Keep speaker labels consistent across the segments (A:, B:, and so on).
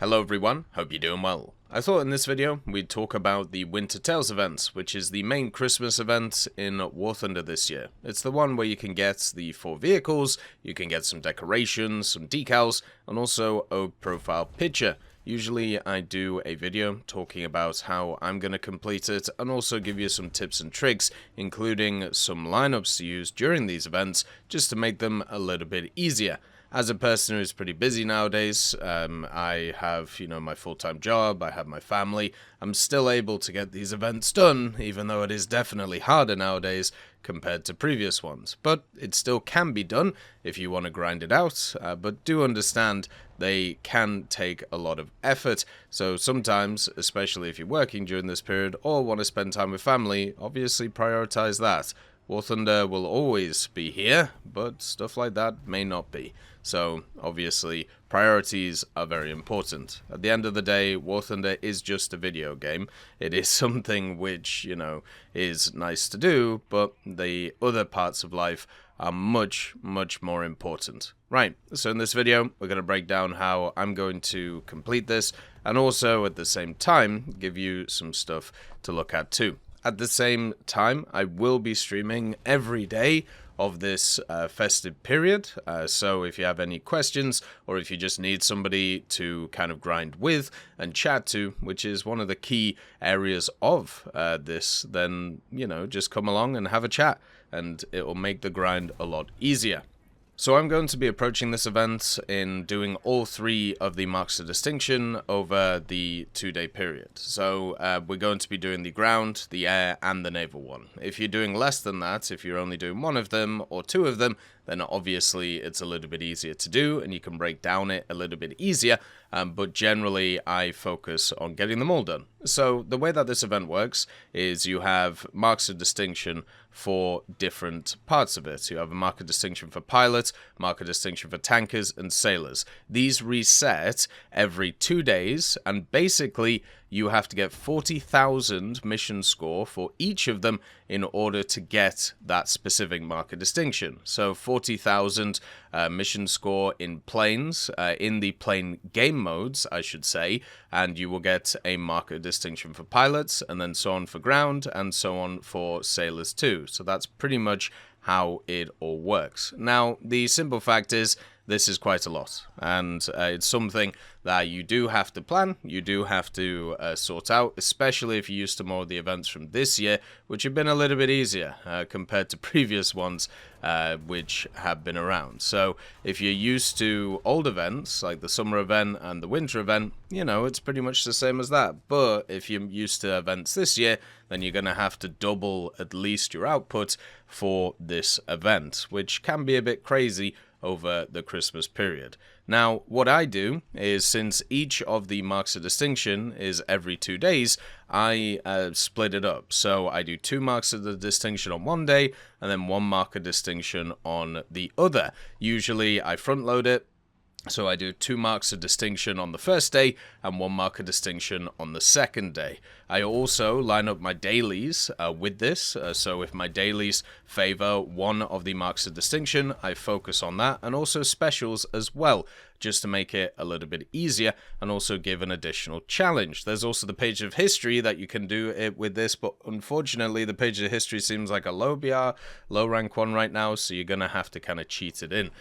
A: Hello everyone, hope you're doing well. I thought in this video we'd talk about the Winter Tales event, which is the main Christmas event in War Thunder this year. It's the one where you can get the 4 vehicles, you can get some decorations, some decals, and also a profile picture. Usually I do a video talking about how I'm going to complete it and also give you some tips and tricks, including some lineups to use during these events just to make them a little bit easier. As a person who's pretty busy nowadays, I have, my full-time job, I have my family, I'm still able to get these events done, even though it is definitely harder nowadays compared to previous ones. But it still can be done if you want to grind it out, but do understand they can take a lot of effort. So sometimes, especially if you're working during this period or want to spend time with family, obviously prioritize that. War Thunder will always be here, but stuff like that may not be. So, obviously, priorities are very important. At the end of the day, War Thunder is just a video game. It is something which, is nice to do, but the other parts of life are much, much more important. Right, so in this video, we're going to break down how I'm going to complete this, and also, at the same time, give you some stuff to look at too. At the same time, I will be streaming every day of this festive period, so if you have any questions or if you just need somebody to kind of grind with and chat to, which is one of the key areas of this, then, just come along and have a chat and it will make the grind a lot easier. So I'm going to be approaching this event in doing all 3 of the marks of distinction over the 2-day period. So we're going to be doing the ground, the air, and the naval one. If you're doing less than that, if you're only doing 1 of them or 2 of them, then obviously it's a little bit easier to do and you can break down it a little bit easier, but generally I focus on getting them all done. So the way that this event works is you have marks of distinction for different parts of it. You have a mark of distinction for pilots, mark of distinction for tankers, and sailors. These reset every 2 days, and basically you have to get 40,000 mission score for each of them in order to get that specific mark of distinction. So 40,000 mission score in planes, in the plane game modes, I should say, and you will get a mark of distinction for pilots, and then so on for ground, and so on for sailors too. So that's pretty much how it all works. Now, the simple fact is, this is quite a lot, and it's something that you do have to plan, you do have to sort out, especially if you're used to more of the events from this year, which have been a little bit easier compared to previous ones which have been around. So if you're used to old events, like the summer event and the winter event, it's pretty much the same as that. But if you're used to events this year, then you're going to have to double at least your output for this event, which can be a bit crazy over the Christmas period. Now, what I do is, since each of the marks of distinction is every 2 days, I split it up. So I do 2 marks of the distinction on one day, and then 1 mark of distinction on the other. Usually I front load it, so I do 2 marks of distinction on the first day and 1 mark of distinction on the second day. I also line up my dailies with this, so if my dailies favor one of the marks of distinction, I focus on that, and also specials as well, just to make it a little bit easier and also give an additional challenge. There's also the page of history that you can do it with this, but unfortunately the page of history seems like a low BR, low rank one right now, so you're going to have to kind of cheat it in,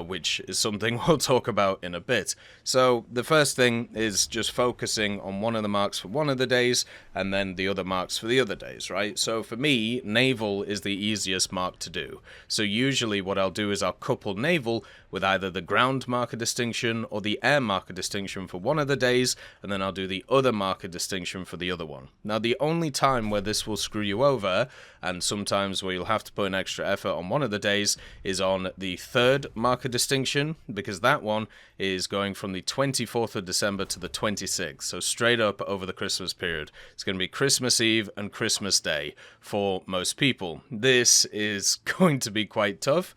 A: which is something we'll talk about in a bit. So the first thing is just focusing on one of the marks for one of the days, and then the other marks for the other days, right? So for me, naval is the easiest mark to do. So usually what I'll do is I'll couple naval with either the ground mark of distinction or the air mark of distinction for one of the days, and then I'll do the other mark of distinction for the other one. Now, the only time where this will screw you over, and sometimes where you'll have to put an extra effort on one of the days, is on the 3rd mark of distinction, because that one is going from the 24th of December to the 26th, so straight up over the Christmas period. It's going to be Christmas Eve and Christmas Day for most people. This is going to be quite tough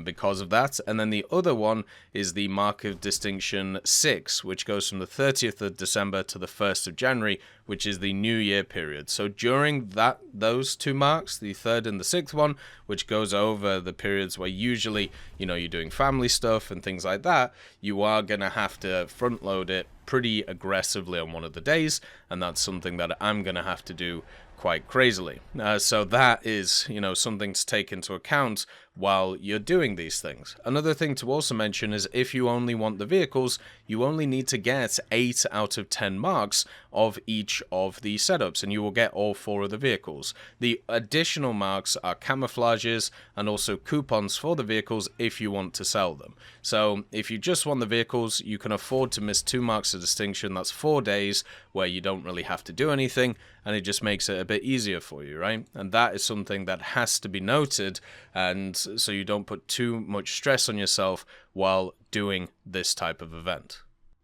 A: because of that. And then the other one is the Mark of Distinction 6, which goes from the 30th of December to the 1st of January, which is the New Year period. So during those 2 marks, the 3rd and the 6th one, which goes over the periods where usually, you're doing family stuff and things like that, you are going to have to front load it pretty aggressively on one of the days, and that's something that I'm going to have to do quite crazily. So that is, something to take into account while you're doing these things. Another thing to also mention is if you only want the vehicles, you only need to get 8 out of 10 marks of each of the setups, and you will get all 4 of the vehicles. The additional marks are camouflages and also coupons for the vehicles if you want to sell them. So if you just want the vehicles, you can afford to miss 2 marks of distinction. That's 4 days where you don't really have to do anything, and it just makes it a bit easier for you, right? And that is something that has to be noted, and so you don't put too much stress on yourself while doing this type of event.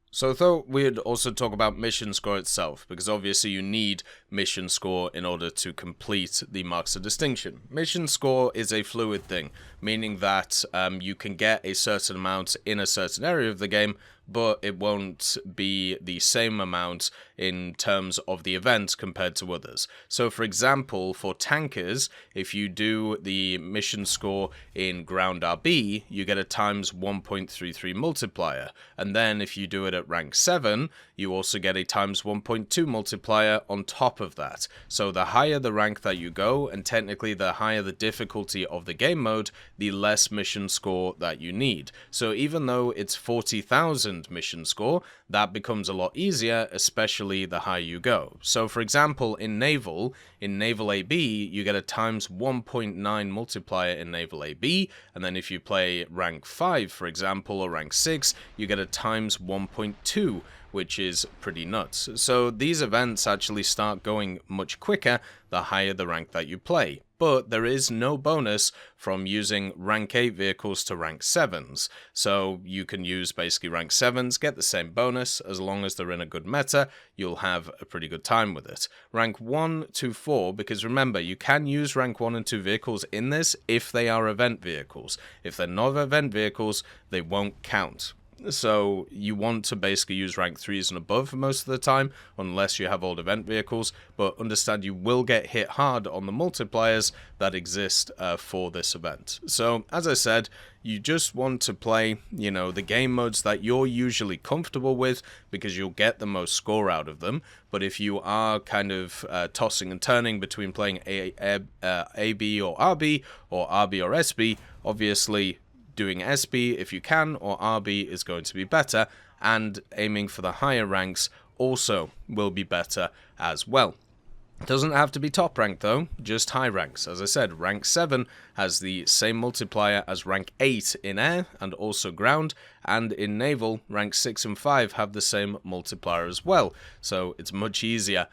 A: So I thought we'd also talk about mission score itself, because obviously you need mission score in order to complete the marks of distinction. Mission score is a fluid thing, meaning that you can get a certain amount in a certain area of the game, but it won't be the same amount in terms of the event compared to others. So for example, for tankers, if you do the mission score in ground RB, you get a times 1.33 multiplier. And then if you do it at rank 7, you also get a times 1.2 multiplier on top of that. So the higher the rank that you go, and technically the higher the difficulty of the game mode, the less mission score that you need. So even though it's 40,000 mission score, that becomes a lot easier, especially the higher you go. So for example, in Naval AB, you get a times 1.9 multiplier in Naval AB, and then if you play rank 5, for example, or rank 6, you get a times 1.2, which is pretty nuts. So these events actually start going much quicker the higher the rank that you play. But there is no bonus from using rank 8 vehicles to rank 7s. So you can use basically rank 7s, get the same bonus, as long as they're in a good meta, you'll have a pretty good time with it. Rank 1 to 4, because remember, you can use rank 1 and 2 vehicles in this if they are event vehicles. If they're not event vehicles, they won't count. So you want to basically use rank 3s and above most of the time, unless you have old event vehicles, but understand you will get hit hard on the multipliers that exist for this event. So as I said, you just want to play, the game modes that you're usually comfortable with, because you'll get the most score out of them. But if you are kind of tossing and turning between playing AB or RB, or RB or SB, obviously doing SB if you can, or RB is going to be better, and aiming for the higher ranks also will be better as well. It doesn't have to be top rank though, just high ranks. As I said, rank 7 has the same multiplier as rank 8 in air and also ground, and in naval, rank 6 and 5 have the same multiplier as well, so it's much easier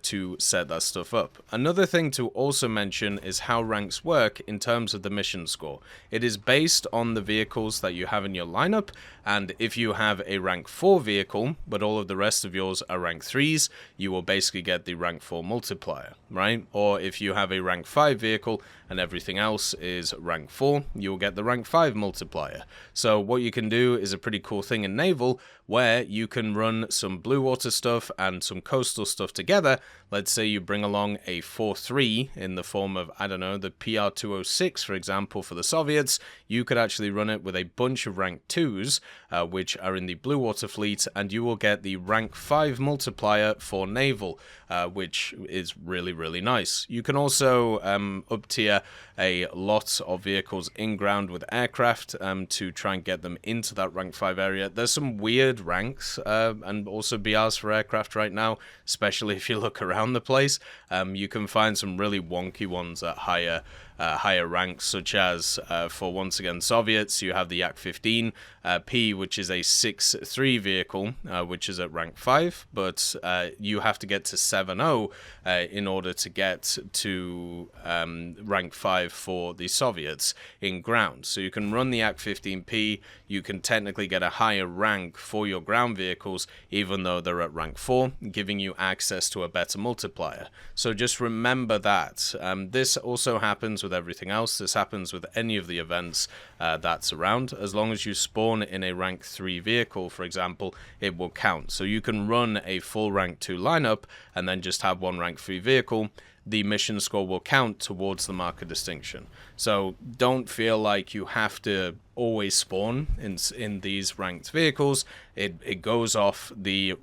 A: to set that stuff up. Another thing to also mention is how ranks work in terms of the mission score. It is based on the vehicles that you have in your lineup, and if you have a rank 4 vehicle, but all of the rest of yours are rank 3s, you will basically get the rank 4 multiplier, right? Or if you have a rank 5 vehicle and everything else is rank 4, you will get the rank 5 multiplier. So what you can do is a pretty cool thing in naval, where you can run some blue water stuff and some coastal stuff together. Let's say you bring along a 4-3 in the form of, I don't know, the PR-206, for example, for the Soviets. You could actually run it with a bunch of rank 2s, which are in the blue water fleet, and you will get the rank 5 multiplier for naval, which is really, really nice. You can also up tier a lot of vehicles in ground with aircraft to try and get them into that rank 5 area. There's some weird ranks and also BRs for aircraft right now, especially if you look around the place. You can find some really wonky ones at higher ranks, such as for, once again, Soviets, you have the Yak-15P, which is a 6-3 vehicle, which is at rank 5, but you have to get to 7-0 in order to get to rank 5 for the Soviets in ground. So you can run the Yak-15P, you can technically get a higher rank for your ground vehicles, even though they're at rank 4, giving you access to a better multiplier. So just remember that. This also happens with with everything else. This happens with any of the events that's around. As long as you spawn in a rank 3 vehicle, for example, it will count. So you can run a full rank 2 lineup and then just have one rank 3 vehicle. The mission score will count towards the mark of distinction. So don't feel like you have to always spawn in these ranked vehicles. It goes off the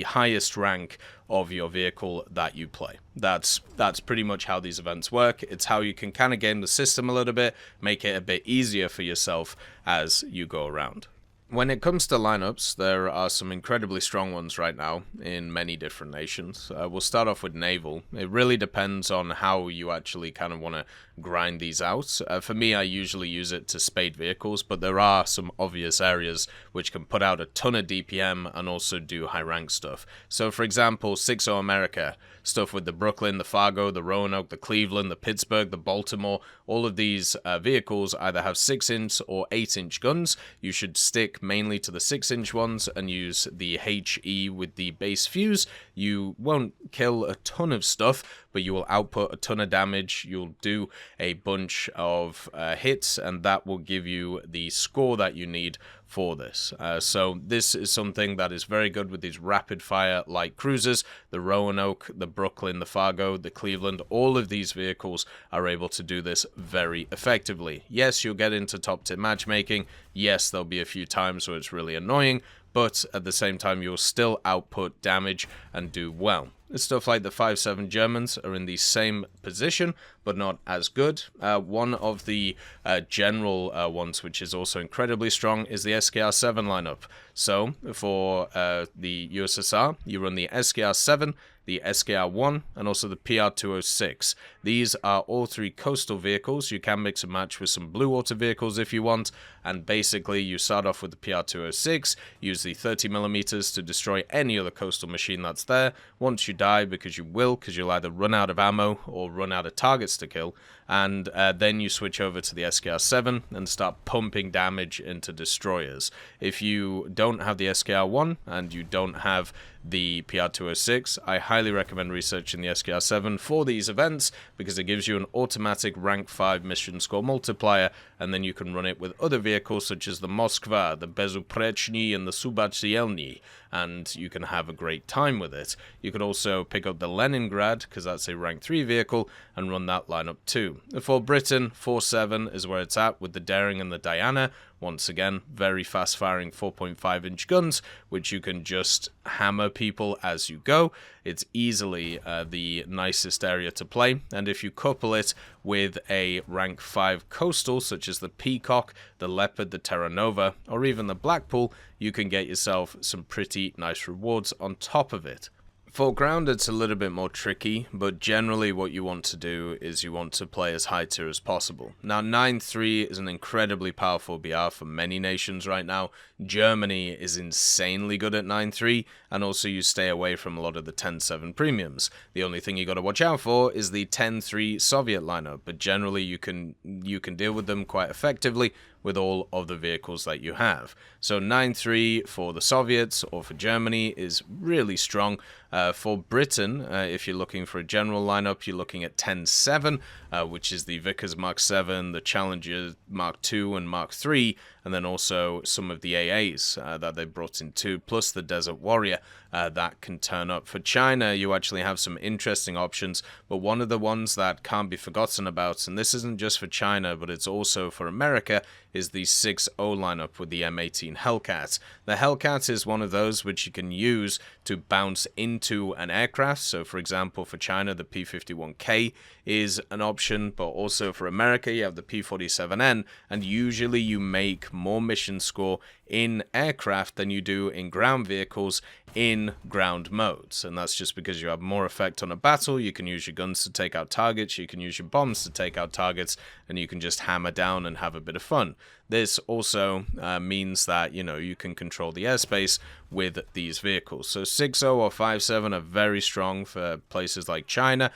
A: highest rank of your vehicle that you play. That's pretty much how these events work. It's how you can kind of game the system a little bit, make it a bit easier for yourself as you go around. When it comes to lineups, there are some incredibly strong ones right now in many different nations. We'll start off with Naval. It really depends on how you actually kind of want to grind these out. For me, I usually use it to spade vehicles, but there are some obvious areas which can put out a ton of DPM and also do high rank stuff. So for example, 6-0 America, stuff with the Brooklyn, the Fargo, the Roanoke, the Cleveland, the Pittsburgh, the Baltimore, all of these vehicles either have 6-inch or 8-inch guns. You should stick mainly to the 6-inch ones and use the HE with the base fuse. You won't kill a ton of stuff, but you will output a ton of damage. You'll do a bunch of hits, and that will give you the score that you need for this. So this is something that is very good with these rapid fire light cruisers. The Roanoke, the Brooklyn, the Fargo, the Cleveland, all of these vehicles are able to do this very effectively. Yes, you'll get into top tip matchmaking. Yes, there'll be a few times where it's really annoying, but at the same time you'll still output damage and do well. Stuff like the 5-7 Germans are in the same position, but not as good. One of the general ones, which is also incredibly strong, is the SKR-7 lineup. So for the USSR, you run the SKR-7, the SKR-1, and also the PR-206. These are all three coastal vehicles. You can mix and match with some blue water vehicles if you want, and basically you start off with the PR-206, use the 30mm to destroy any other coastal machine that's there. Once you die, because you'll either run out of ammo or run out of targets to kill, and then you switch over to the SKR-7 and start pumping damage into destroyers. If you don't have the SKR-1 and you don't have the PR-206, I highly recommend researching the SKR-7 for these events, because it gives you an automatic rank 5 mission score multiplier, and then you can run it with other vehicles such as the Moskva, the Bezuprechny, and the Subachielny, and you can have a great time with it. You could also pick up the Leningrad, because that's a rank 3 vehicle, and run that lineup too. For Britain, 4-7 is where it's at with the Daring and the Diana. Once again, very fast-firing 4.5-inch guns, which you can just hammer people as you go. It's easily the nicest area to play, and if you couple it with a rank 5 coastal, such as the Peacock, the Leopard, the Terra Nova, or even the Blackpool, you can get yourself some pretty nice rewards on top of it. For ground, it's a little bit more tricky, but generally what you want to do is you want to play as high tier as possible. Now, 9-3 is an incredibly powerful BR for many nations right now. Germany is insanely good at 9-3, and also you stay away from a lot of the 10-7 premiums. The only thing you got to watch out for is the 10-3 Soviet lineup, but generally you can deal with them quite effectively with all of the vehicles that you have. So 9-3 for the Soviets or for Germany is really strong. For Britain, if you're looking for a general lineup, you're looking at 10-7, which is the Vickers Mark 7, the Challenger Mark 2 and Mark 3, and then also some of the AAs that they brought in too, plus the Desert Warrior that can turn up. For China, you actually have some interesting options, but one of the ones that can't be forgotten about, and this isn't just for China, but it's also for America, is the 6-0 lineup with the M18 Hellcat. The Hellcat is one of those which you can use to bounce into an aircraft. So for example, for China, the P-51K is an option, but also for America, you have the P-47N, and usually you make more mission score in aircraft than you do in ground vehicles in ground modes, and that's just because you have more effect on a battle. You can use your guns to take out targets, you can use your bombs to take out targets, and you can just hammer down and have a bit of fun. This also means that, you know, you can control the airspace with these vehicles. So 6-0 or 5-7 are very strong for places like China.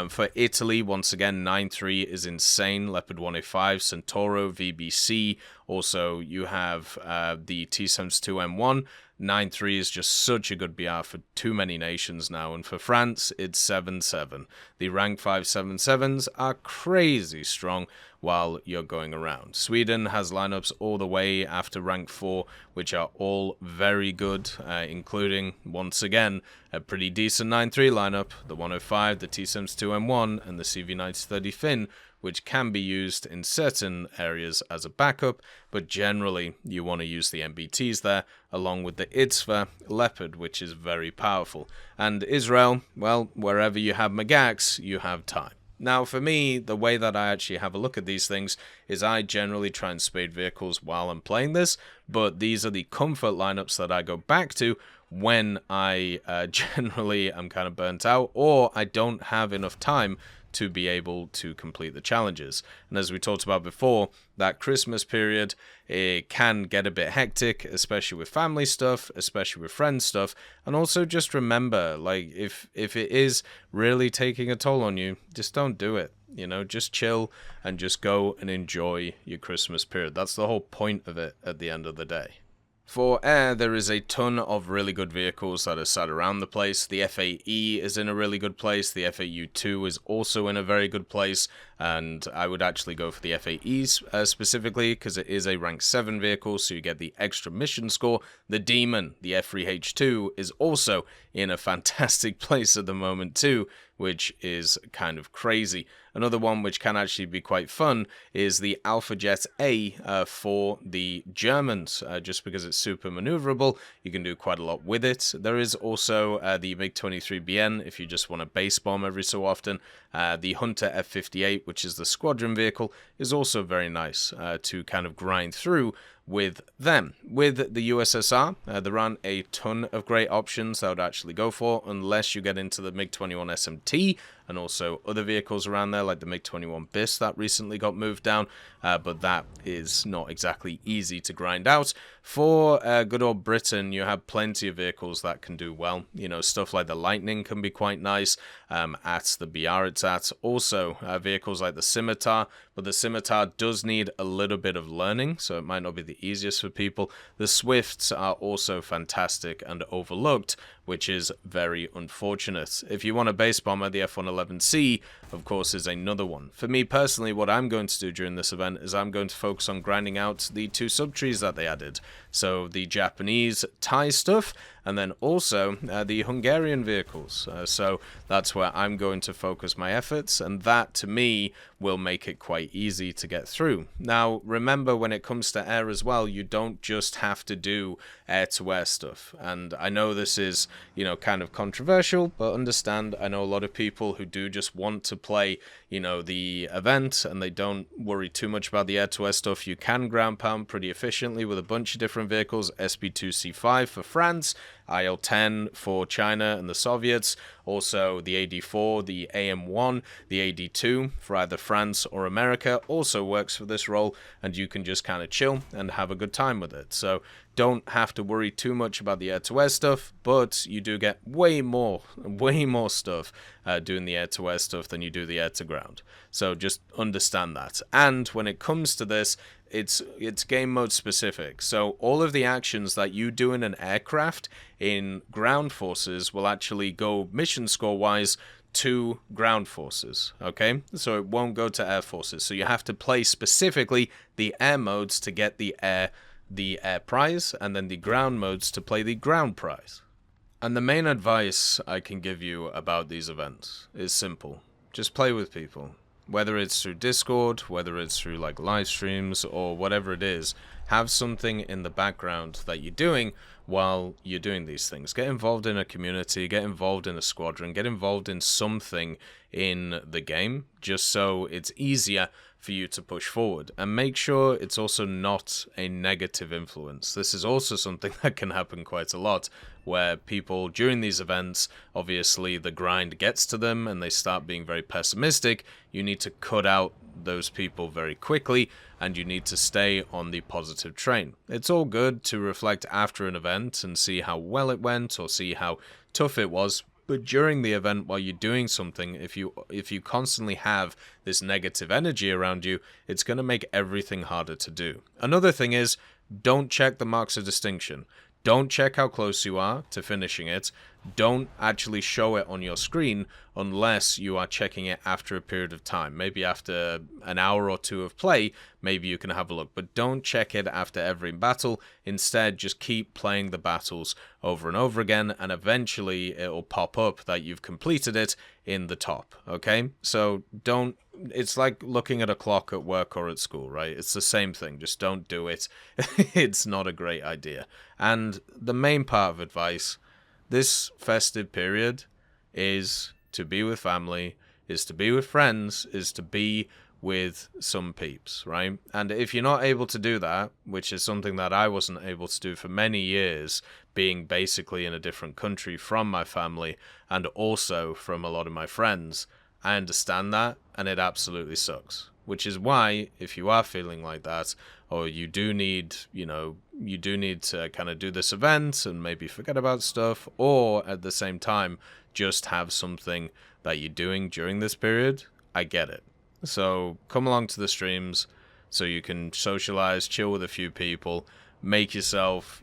A: For Italy, once again, 9-3 is insane. Leopard 105, Centauro, VBC. Also, you have the T-72M1. 9.3 is just such a good BR for too many nations now, and for France, it's 7.7. The rank 5 7.7s are crazy strong while you're going around. Sweden has lineups all the way after rank 4, which are all very good, including, once again, a pretty decent 9.3 lineup, the 105, the T-72M1, and the CV9030 Fin, which can be used in certain areas as a backup, but generally you want to use the MBTs there, along with the Itzva Leopard, which is very powerful. And Israel, well, wherever you have Magax, you have time. Now, for me, the way that I actually have a look at these things is I generally try and spade vehicles while I'm playing this, but these are the comfort lineups that I go back to when I generally am kind of burnt out, or I don't have enough time to be able to complete the challenges. And as we talked about before, that Christmas period, it can get a bit hectic, especially with family stuff, especially with friend stuff. And also just remember, like, if it is really taking a toll on you, just don't do it. You know, just chill and just go and enjoy your Christmas period. That's the whole point of it at the end of the day. For air, there is a ton of really good vehicles that are sat around the place. The FAE is in a really good place. The FAU-2 is also in a very good place. And I would actually go for the FAEs specifically because it is a rank 7 vehicle, so you get the extra mission score. The Demon, the F3H2, is also in a fantastic place at the moment too, which is kind of crazy. Another one which can actually be quite fun is the Alpha Jet A for the Germans, just because it's super maneuverable. You can do quite a lot with it. There is also the MiG-23BN if you just want to base bomb every so often. The Hunter F-58, which is the squadron vehicle, is also very nice to kind of grind through with them. With the USSR, there aren't a ton of great options that I would actually go for unless you get into the MiG-21 SMT and also other vehicles around there like the MiG-21 BIS that recently got moved down, but that is not exactly easy to grind out. For good old Britain, you have plenty of vehicles that can do well. You know, stuff like the Lightning can be quite nice at the BR it's at. Also, vehicles like the Scimitar, but the Scimitar does need a little bit of learning, so it might not be the easiest for people. The Swifts are also fantastic and overlooked, which is very unfortunate. If you want a base bomber, the F-111C, of course, is another one. For me personally, what I'm going to do during this event is I'm going to focus on grinding out the 2 subtrees that they added. So the Japanese Thai stuff, and then also the Hungarian vehicles. So that's where I'm going to focus my efforts, and that to me will make it quite easy to get through. Now remember, when it comes to air as well, you don't just have to do air-to-air stuff. And I know this is, you know, kind of controversial, but understand, I know a lot of people who do just want to play, you know, the event and they don't worry too much about the air-to-air stuff. You can ground pound pretty efficiently with a bunch of different vehicles. SB2C5 for France, IL-10 for China and the Soviets, also the AD-4, the AM-1, the AD-2 for either France or America also works for this role, and you can just kind of chill and have a good time with it. So don't have to worry too much about the air-to-air stuff, but you do get way more stuff doing the air-to-air stuff than you do the air-to-ground. So just understand that. And when it comes to this, it's game mode specific. So all of the actions that you do in an aircraft in ground forces will actually go mission score wise to ground forces, okay? So it won't go to air forces. So you have to play specifically the air modes to get the air prize, and then the ground modes to play the ground prize. And the main advice I can give you about these events is simple. Just play with people. Whether it's through Discord, whether it's through like live streams or whatever it is, have something in the background that you're doing while you're doing these things. Get involved in a community, get involved in a squadron, get involved in something in the game, just so it's easier for you to push forward. And make sure it's also not a negative influence. This is also something that can happen quite a lot, where people during these events, obviously the grind gets to them and they start being very pessimistic. You need to cut out those people very quickly, and you need to stay on the positive train. It's all good to reflect after an event and see how well it went or see how tough it was, but during the event while you're doing something, if you constantly have this negative energy around you, it's going to make everything harder to do. Another thing is, don't check the marks of distinction. Don't check how close you are to finishing it. Don't actually show it on your screen unless you are checking it after a period of time. Maybe after an hour or two of play, maybe you can have a look. But don't check it after every battle. Instead, just keep playing the battles over and over again, and eventually it'll pop up that you've completed it in the top, okay? So don't... It's like looking at a clock at work or at school, right? It's the same thing. Just don't do it. It's not a great idea. And the main part of advice... This festive period is to be with family, is to be with friends, is to be with some peeps, right? And if you're not able to do that, which is something that I wasn't able to do for many years, being basically in a different country from my family and also from a lot of my friends, I understand that, and it absolutely sucks. Which is why, if you are feeling like that, or you do need, you do need to kind of do this event and maybe forget about stuff, or at the same time, just have something that you're doing during this period, I get it. So come along to the streams so you can socialize, chill with a few people, make yourself,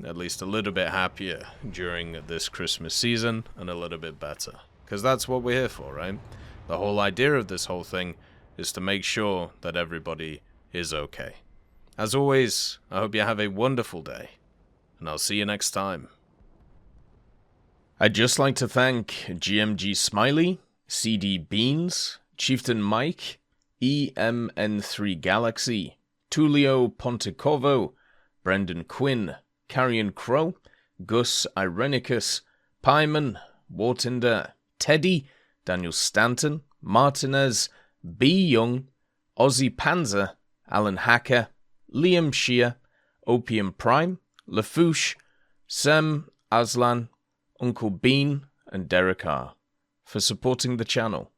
A: at least a little bit happier during this Christmas season and a little bit better. Because that's what we're here for, right? The whole idea of this whole thing is to make sure that everybody is okay. As always, I hope you have a wonderful day, and I'll see you next time. I'd just like to thank GMG Smiley, CD Beans, Chieftain Mike, EMN3 Galaxy, Tulio Pontecorvo, Brendan Quinn, Carrion Crow, Gus Irenicus, Pyman, Wartinder, Teddy, Daniel Stanton, Martinez, B. Young, Ozzy Panzer, Alan Hacker, Liam Shear, Opium Prime, Lafouche, Sem Aslan, Uncle Bean, and Derek R. for supporting the channel.